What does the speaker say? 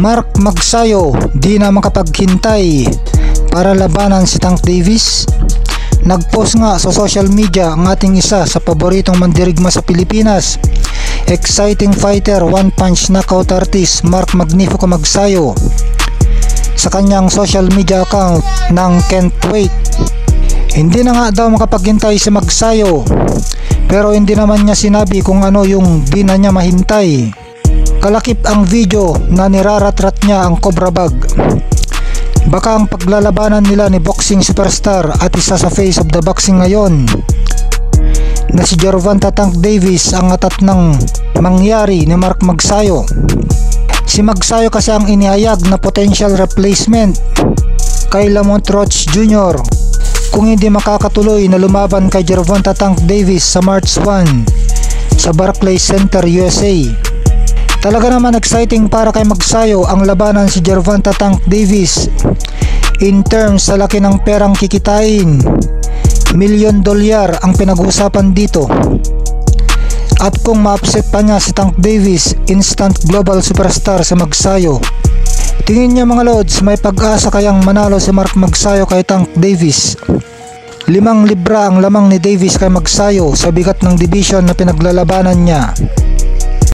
Mark Magsayo di na makapaghintay para labanan si Tank Davis. Nagpost nga sa social media ang ating isa sa paboritong mandirigma sa Pilipinas, exciting fighter, one punch knockout artist Mark Magnifico Magsayo, sa kanyang social media account ng Can't Wait. Hindi na nga daw makapaghintay si Magsayo, pero hindi naman niya sinabi kung ano yung di na niya mahintay. Kalakip ang video na niraratrat niya ang Cobra Bag. Baka ang paglalabanan nila ni boxing superstar at isa sa face of the boxing ngayon na si Gervonta Tank Davis ang atat ng mangyari ni Mark Magsayo. Si Magsayo kasi ang inihayag na potential replacement kay Lamont Roach Jr. kung hindi makakatuloy na lumaban kay Gervonta Tank Davis sa March 1 sa Barclays Center, USA. Talaga naman exciting para kay Magsayo ang labanan si Gervonta Tank Davis in terms sa laki ng perang kikitain. $1 million ang pinag-uusapan dito. At kung ma-upset pa niya si Tank Davis, instant global superstar si Magsayo. Tingin niya mga lods, may pag-asa kayang manalo si Mark Magsayo kay Tank Davis. 5 libra ang lamang ni Davis kay Magsayo sa bigat ng division na pinaglalabanan niya.